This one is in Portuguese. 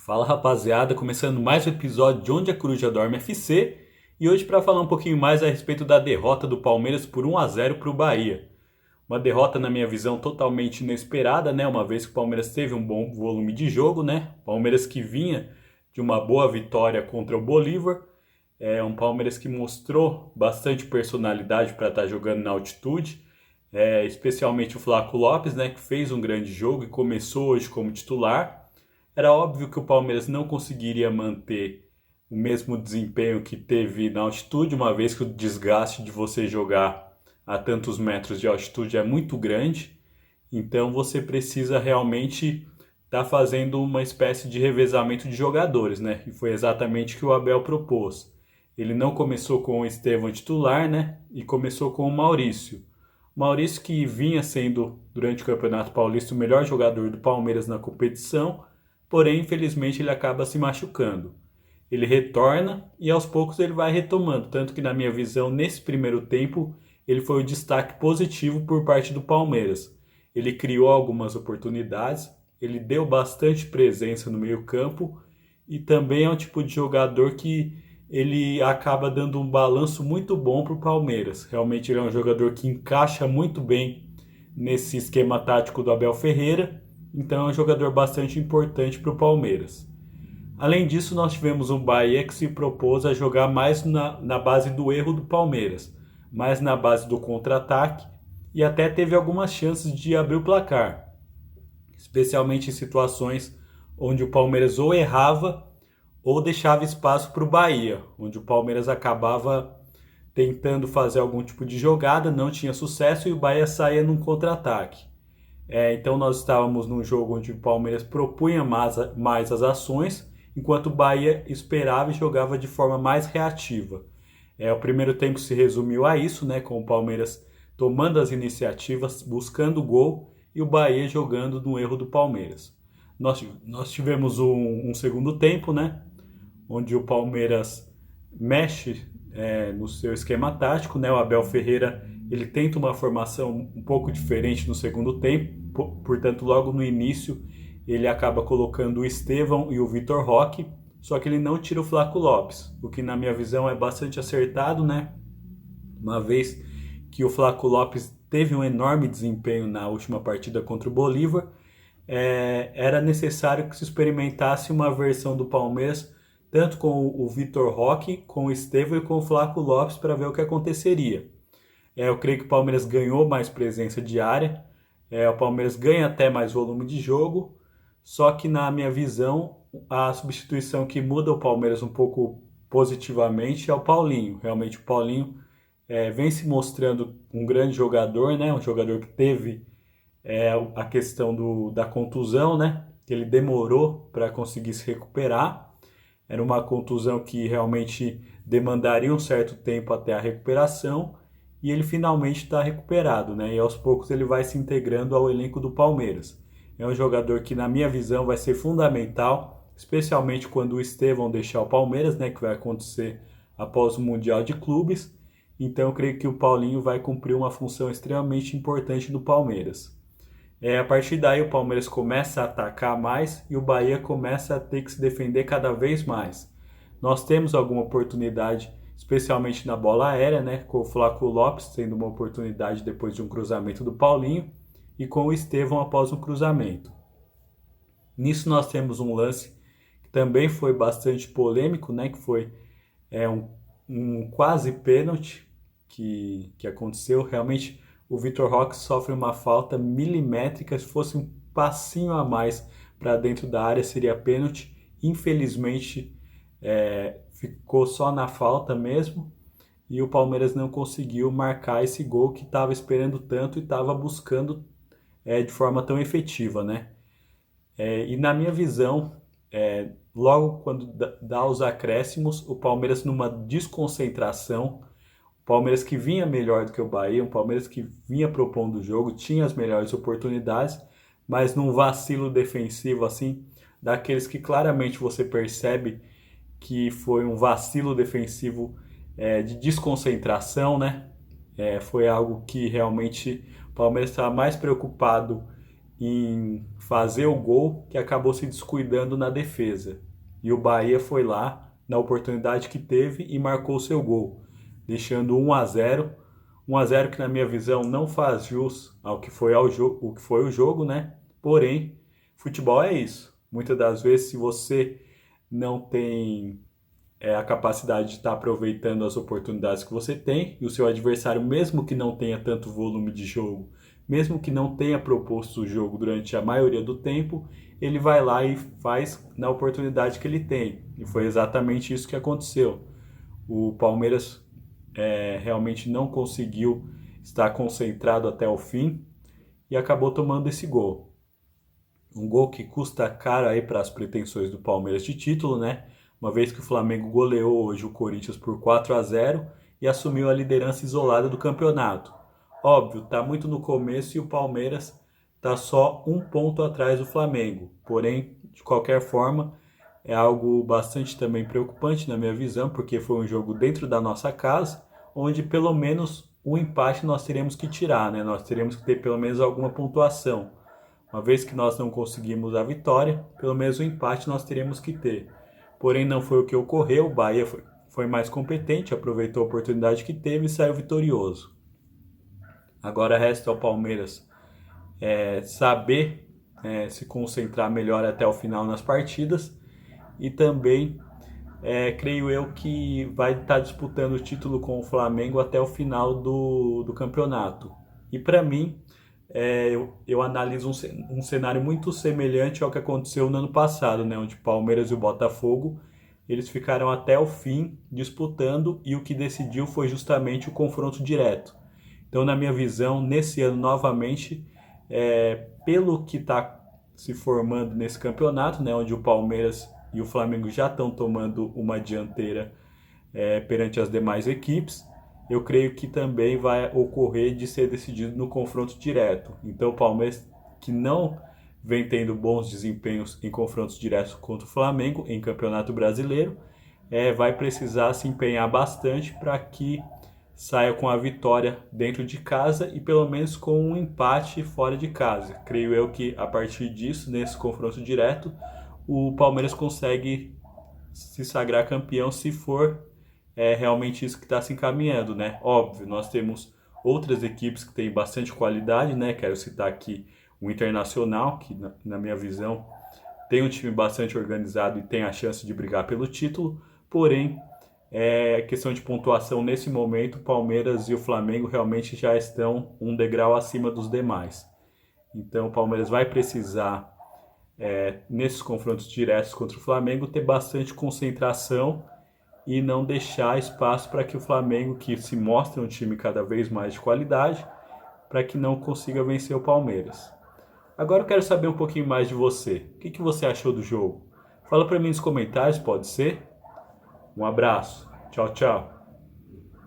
Fala rapaziada, começando mais um episódio de Onde a Coruja Dorme FC e hoje para falar um pouquinho mais a respeito da derrota do Palmeiras por 1-0 para o Bahia. Uma derrota na minha visão totalmente inesperada, né? Uma vez que o Palmeiras teve um bom volume de jogo, né? Palmeiras que vinha de uma boa vitória contra o Bolívar, um Palmeiras que mostrou bastante personalidade para estar jogando na altitude, especialmente o Flaco Lopes, né? Que fez um grande jogo e começou hoje como titular. Era óbvio que o Palmeiras não conseguiria manter o mesmo desempenho que teve na altitude, uma vez que o desgaste de você jogar a tantos metros de altitude é muito grande. Então você precisa realmente estar fazendo uma espécie de revezamento de jogadores, né? E foi exatamente o que o Abel propôs. Ele não começou com o Estevão titular, né? E começou com o Maurício. O Maurício que vinha sendo, durante o Campeonato Paulista, o melhor jogador do Palmeiras na competição, porém, infelizmente, ele acaba se machucando. Ele retorna e aos poucos ele vai retomando, tanto que na minha visão, nesse primeiro tempo, ele foi o destaque positivo por parte do Palmeiras. Ele criou algumas oportunidades, ele deu bastante presença no meio-campo e também é um tipo de jogador que ele acaba dando um balanço muito bom para o Palmeiras. Realmente ele é um jogador que encaixa muito bem nesse esquema tático do Abel Ferreira, então é um jogador bastante importante para o Palmeiras. Além disso, nós tivemos um Bahia que se propôs a jogar mais na base do erro do Palmeiras, mais na base do contra-ataque e até teve algumas chances de abrir o placar, especialmente em situações onde o Palmeiras ou errava ou deixava espaço para o Bahia, onde o Palmeiras acabava tentando fazer algum tipo de jogada, não tinha sucesso e o Bahia saía num contra-ataque. Então nós estávamos num jogo onde o Palmeiras propunha mais as ações, enquanto o Bahia esperava e jogava de forma mais reativa. O primeiro tempo se resumiu a isso, né, com o Palmeiras tomando as iniciativas, buscando o gol e o Bahia jogando no erro do Palmeiras. Nós tivemos um segundo tempo, né, onde o Palmeiras mexe no seu esquema tático, né? O Abel Ferreira ele tenta uma formação um pouco diferente no segundo tempo, portanto logo no início ele acaba colocando o Estevão e o Vitor Roque, só que ele não tira o Flaco Lopes, o que na minha visão é bastante acertado, né? Uma vez que o Flaco Lopes teve um enorme desempenho na última partida contra o Bolívar, era necessário que se experimentasse uma versão do Palmeiras tanto com o Vitor Roque, com o Estevão e com o Flaco Lopes para ver o que aconteceria. Eu creio que o Palmeiras ganhou mais presença de área, o Palmeiras ganha até mais volume de jogo, só que na minha visão, a substituição que muda o Palmeiras um pouco positivamente é o Paulinho. Realmente o Paulinho vem se mostrando um grande jogador, né? Um jogador que teve a questão da contusão, né? Que ele demorou para conseguir se recuperar. Era uma contusão que realmente demandaria um certo tempo até a recuperação e ele finalmente está recuperado, né? E aos poucos ele vai se integrando ao elenco do Palmeiras. É um jogador que, na minha visão, vai ser fundamental, especialmente quando o Estevão deixar o Palmeiras, né? Que vai acontecer após o Mundial de Clubes. Então eu creio que o Paulinho vai cumprir uma função extremamente importante no Palmeiras. A partir daí o Palmeiras começa a atacar mais e o Bahia começa a ter que se defender cada vez mais. Nós temos alguma oportunidade, especialmente na bola aérea, né? Com o Flaco Lopes tendo uma oportunidade depois de um cruzamento do Paulinho e com o Estevão após um cruzamento. Nisso nós temos um lance que também foi bastante polêmico, né? Que foi um quase pênalti que aconteceu. Realmente o Vitor Roque sofre uma falta milimétrica, se fosse um passinho a mais para dentro da área seria pênalti. Infelizmente ficou só na falta mesmo e o Palmeiras não conseguiu marcar esse gol que estava esperando tanto e estava buscando de forma tão efetiva, né? E na minha visão, logo quando dá os acréscimos, o Palmeiras numa desconcentração, o Palmeiras que vinha melhor do que o Bahia, um Palmeiras que vinha propondo o jogo, tinha as melhores oportunidades, mas num vacilo defensivo assim, daqueles que claramente você percebe que foi um vacilo defensivo de desconcentração, né? Foi algo que realmente o Palmeiras estava mais preocupado em fazer o gol que acabou se descuidando na defesa. E o Bahia foi lá na oportunidade que teve e marcou seu gol, deixando 1-0. 1-0 que na minha visão não faz jus ao que foi, o que foi o jogo, né? Porém, futebol é isso. Muitas das vezes, se você não tem a capacidade de estar aproveitando as oportunidades que você tem, e o seu adversário, mesmo que não tenha tanto volume de jogo, mesmo que não tenha proposto o jogo durante a maioria do tempo, ele vai lá e faz na oportunidade que ele tem. E foi exatamente isso que aconteceu. O Palmeiras realmente não conseguiu estar concentrado até o fim e acabou tomando esse gol. Um gol que custa caro aí para as pretensões do Palmeiras de título, né? Uma vez que o Flamengo goleou hoje o Corinthians por 4-0 e assumiu a liderança isolada do campeonato. Óbvio, está muito no começo e o Palmeiras está só um ponto atrás do Flamengo. Porém, de qualquer forma, é algo bastante também preocupante na minha visão, porque foi um jogo dentro da nossa casa, onde pelo menos um empate nós teremos que tirar, né? Nós teremos que ter pelo menos alguma pontuação. Uma vez que nós não conseguimos a vitória, pelo menos o empate nós teremos que ter. Porém, não foi o que ocorreu, o Bahia foi mais competente, aproveitou a oportunidade que teve e saiu vitorioso. Agora resta ao Palmeiras saber se concentrar melhor até o final nas partidas e também creio eu que vai estar disputando o título com o Flamengo até o final do campeonato. E para mim, eu analiso um cenário muito semelhante ao que aconteceu no ano passado, né, onde Palmeiras e o Botafogo eles ficaram até o fim disputando e o que decidiu foi justamente o confronto direto. Então, na minha visão, nesse ano novamente, pelo que está se formando nesse campeonato, né, onde o Palmeiras e o Flamengo já estão tomando uma dianteira perante as demais equipes, eu creio que também vai ocorrer de ser decidido no confronto direto. Então o Palmeiras, que não vem tendo bons desempenhos em confrontos diretos contra o Flamengo em Campeonato Brasileiro, vai precisar se empenhar bastante para que saia com a vitória dentro de casa e pelo menos com um empate fora de casa. Creio eu que a partir disso, nesse confronto direto, o Palmeiras consegue se sagrar campeão se for realmente isso que está se encaminhando, né? Óbvio, nós temos outras equipes que têm bastante qualidade, né? Quero citar aqui o Internacional, que na minha visão tem um time bastante organizado e tem a chance de brigar pelo título, porém, questão de pontuação nesse momento, o Palmeiras e o Flamengo realmente já estão um degrau acima dos demais. Então o Palmeiras vai precisar, nesses confrontos diretos contra o Flamengo, ter bastante concentração e não deixar espaço para que o Flamengo, que se mostra um time cada vez mais de qualidade, para que não consiga vencer o Palmeiras. Agora eu quero saber um pouquinho mais de você. O que você achou do jogo? Fala para mim nos comentários, pode ser? Um abraço. Tchau, tchau.